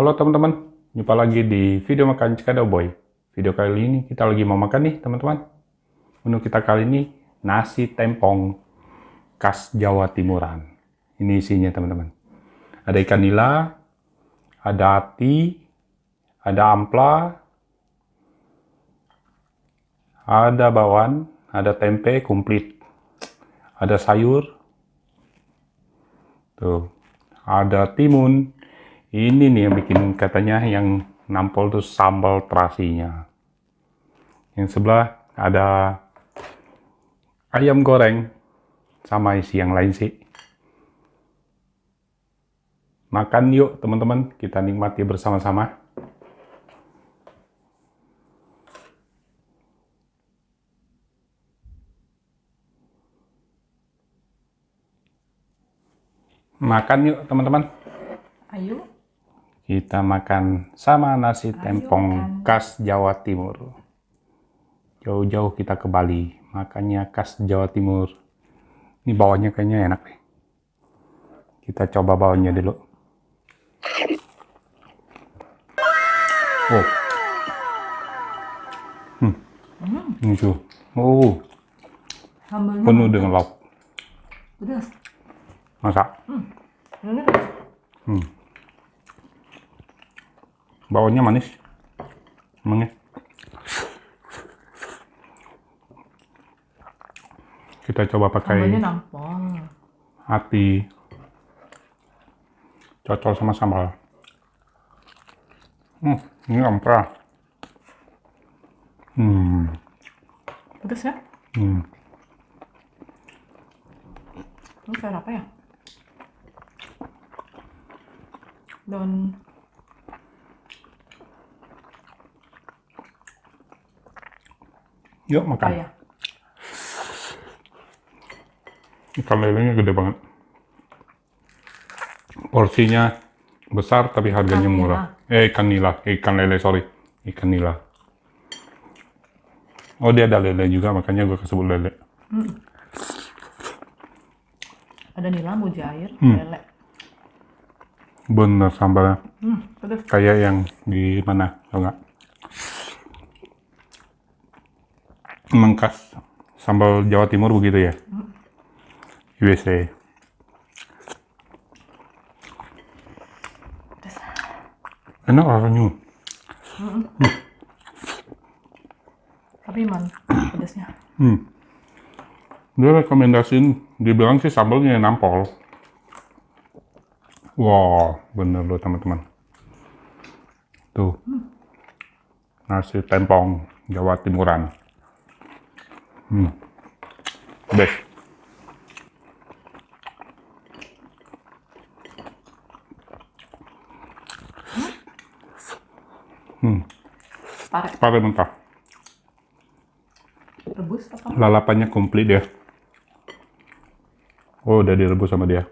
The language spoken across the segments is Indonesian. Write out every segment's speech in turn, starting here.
Halo teman-teman, jumpa lagi di video makan Cikadau Boy. Video kali ini kita lagi mau makan nih teman-teman. Menu kita kali ini nasi tempong khas Jawa Timuran. Ini isinya teman-teman. Ada ikan nila, ada ati, ada ampla, ada bawang, ada tempe komplit, ada sayur, tuh, ada timun. Ini nih yang bikin katanya yang nampol tuh sambal terasinya. Yang sebelah ada ayam goreng sama isi yang lain sih. Makan yuk teman-teman, kita nikmati bersama-sama. Makan yuk teman-teman. Ayo. Kita makan sama nasi tempong khas Jawa Timur. Jauh-jauh kita ke Bali, makannya khas Jawa Timur. Ini bawahnya kayaknya enak deh. Kita coba bawahnya dulu. Oh. Ini tuh. Oh, Sambalnya penuh dengan lauk. pedas. Masa? Ini pedas. Bawahnya manis. Emangnya? Kita coba pakai Sambalnya nampol. hati. Cocol sama sambal. Ini ampra. Pedas ya? Ini kayak apa ya? Daun Yuk makan. paya. Ikan lelenya gede banget. Porsinya besar tapi harganya Ikan murah. Ikan nila. Ikan lele, sorry. Ikan nila. Oh, dia ada lele juga, makanya gue kesebut lele. Ada nila, mujair, lele. Bener sambalnya. Pedas. Kayak yang di mana, tau nggak? Emang khas sambal Jawa Timur begitu ya? USA. Pedas. Enak rasanya. Tapi pedasnya. Dia rekomendasiin, dibilang sih sambalnya nampol. Wow, bener loh teman-teman. Tuh. Nasi tempong Jawa Timuran. Best. Pare. Pare mentah. Rebus apa? Lalapannya komplit ya. Oh, udah direbus sama dia.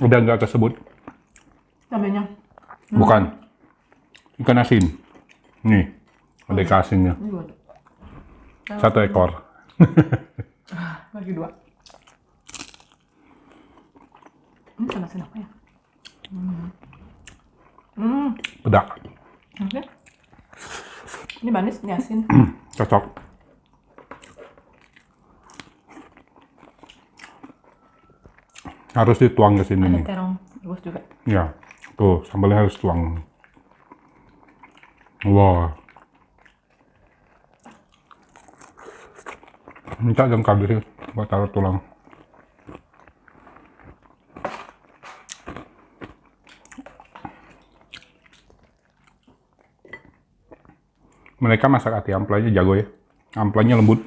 Udah nggak kesebut. Cabenya. Bukan. Ikan asin. Nih, ada ikan asinnya. Ini dua. 1 ekor. Lagi 2. Ini ikan asin apa ya? Pedak. Oke. Ini manis, ini asin. Cocok. Harus dituang ke sini Ada nih. terong rebus juga. Ya, tuh sambalnya harus tuang. Wah. Minta jam kabir buat taruh tulang. Mereka masak hati amplanya jago ya. Amplanya lembut.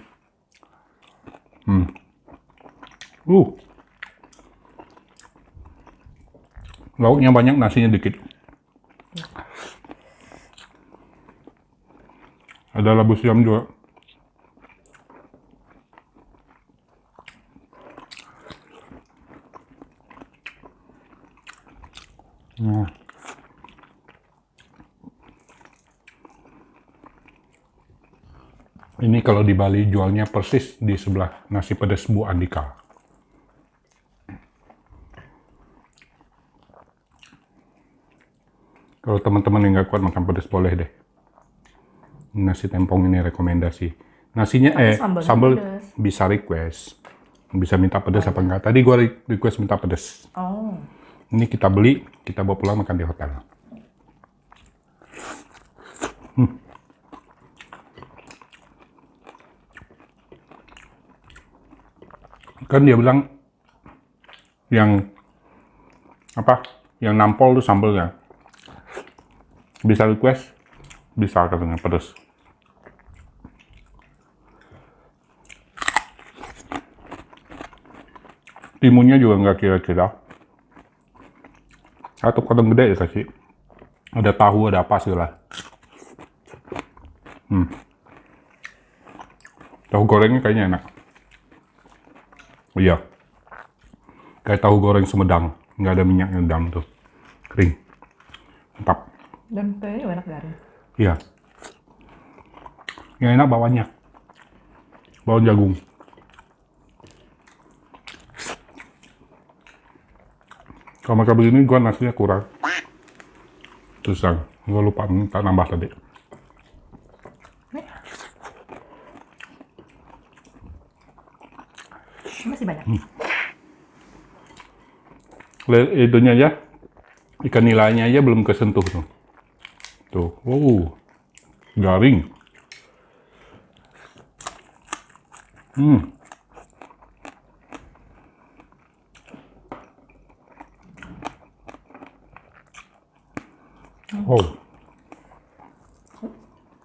Lauknya banyak, nasinya dikit. Ada labu siam juga. Nah. Ini kalau di Bali jualnya persis di sebelah nasi pedas Bu Andika. Kalau teman-teman yang nggak kuat makan pedas boleh deh. Nasi tempong ini rekomendasi. Nasinya Tapi sambalnya sambal pedas. bisa request. Bisa minta pedas apa enggak. Tadi gua request minta pedas. Oh. Ini kita beli, kita bawa pulang makan di hotel. Kan dia bilang yang apa? Yang nampol tuh sambalnya. Bisa request, bisa katanya pedas. Timunnya juga nggak kira-kira. Satu potong gede ya kasih. Ada tahu, ada apa segala. Tahu gorengnya kayaknya enak. Iya. Kayak tahu goreng Sumedang. Nggak ada minyaknya di dalam tuh. Kering. Mantap. Dan kayaknya juga enak garing. Iya. Yang enak bawahnya. Bawang jagung. Kalau makan begini gua nasinya kurang. Terus gua lupa minta nambah tadi. Masih banyak. Itunya aja, ikan nilainya aja belum kesentuh tuh. Tuh, garing. Oh,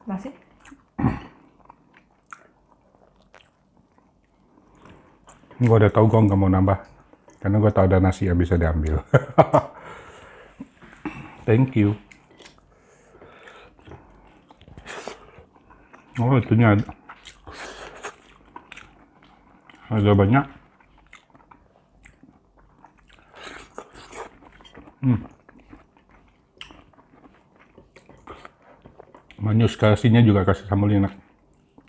Nasi? gua udah tahu gua nggak mau nambah. Karena gua tahu ada nasi yang bisa diambil. Thank you. Oh, itunya ada banyak. Manis kasihnya juga kasih sambalnya enak.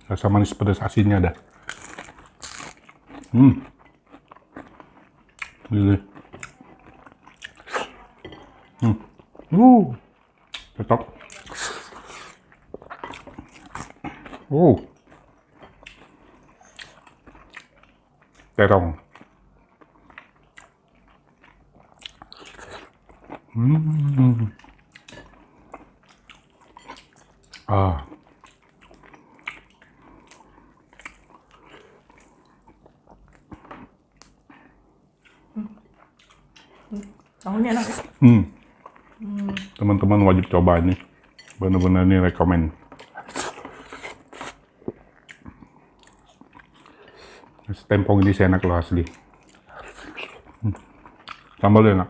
Rasa manis pedas asinnya ada. Gini. Cocok. Terong. Ah. Tahunya enak ya? Teman-teman wajib coba ini. Bener-bener ini rekomen. Nasi tempong ini enak loh asli. Sambalnya enak.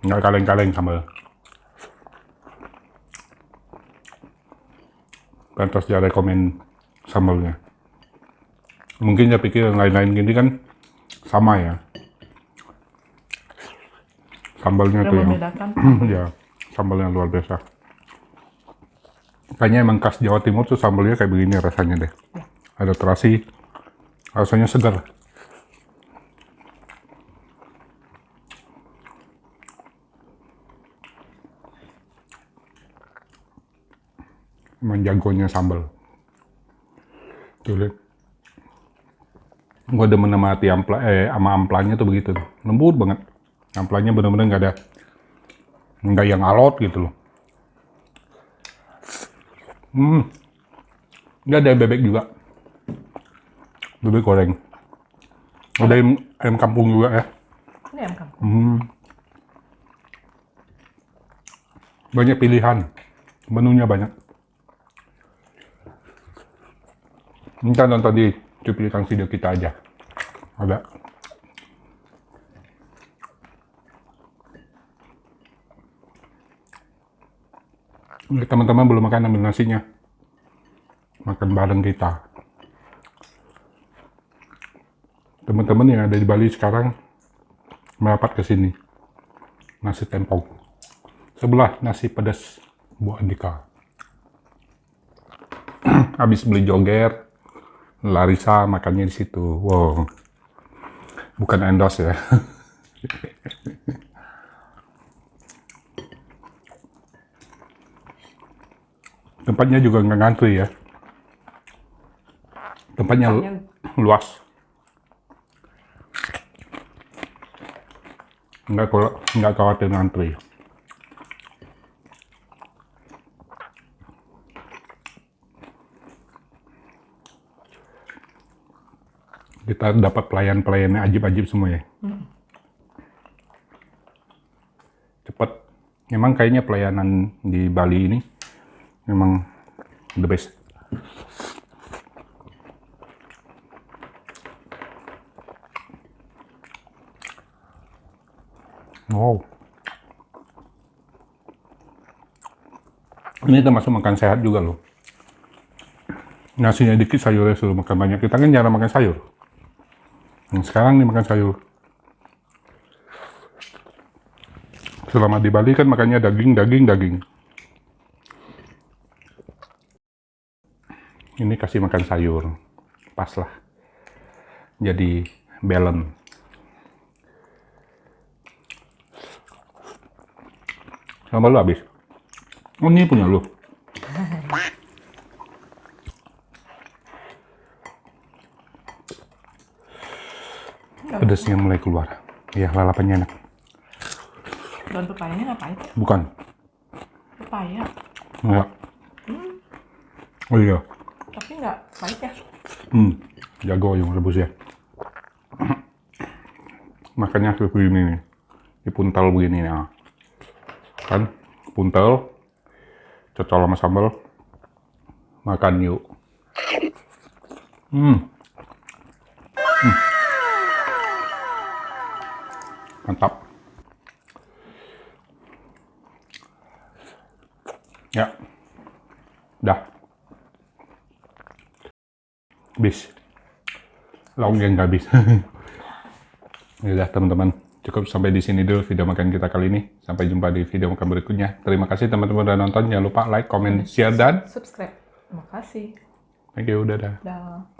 Nggak kaleng-kaleng sambal. Pantas dia rekomen sambalnya. Mungkin dia pikir yang lain-lain gini kan sama ya. Sambalnya Yang tuh yang membedakan. ya, sambalnya luar biasa. Kayaknya emang khas Jawa Timur tuh sambalnya kayak begini rasanya deh. Ada terasi, rasanya segar. Emang jagonya sambal. Tuh lihat. Gua demen sama sama amplanya tuh begitu. Lembut banget. Amplanya bener-bener nggak yang alot gitu loh. Nggak ada bebek juga. Bebek goreng. Ada ayam kampung juga ya. Ini ayam kampung. Banyak pilihan. Menunya banyak. Kita nonton di cuplikan video kita aja. Ada. Teman-teman belum makan, ambil nasinya. Makan bareng kita. Teman-teman yang ada di Bali sekarang merapat ke sini. Nasi tempong. Sebelah nasi pedas Bu Andika. Habis beli joger, Larissa makannya di situ. Wow, bukan endorse ya. Tempatnya juga nggak ngantri ya. Tempatnya luas. Nggak khawatir ngantri. Kita dapat pelayan-pelayannya ajib-ajib semua ya. Cepet. Memang kayaknya pelayanan di Bali ini memang the best. Wow. Ini termasuk makan sehat juga loh. Nasinya dikit, sayurnya suruh makan banyak. Kita kan jarang makan sayur. Sekarang nih makan sayur. Selama di Bali kan makannya daging. Ini kasih makan sayur. Pas lah. Jadi balance. Sama lu habis. Oh, ini punya lu. Pedasnya mulai keluar. Ya, lalapannya enak. Daun pepayanya nggak pahit ya? Bukan. Pepaya. Enggak. Oh iya. Tapi nggak pahit ya? Jago yang rebus ya. Makannya seperti ini nih. Dipuntal begini ya. Kan? Puntal. Cocol sama sambal. Makan yuk. Mantap. Ya. Dah. Habis. Lauknya nggak habis. Udah teman-teman. Cukup sampai di sini dulu video makan kita kali ini. Sampai jumpa di video makan berikutnya. Terima kasih teman-teman udah nonton. Jangan lupa like, comment, share, dan Subscribe. Terima kasih. thank you. Dadah. Dah.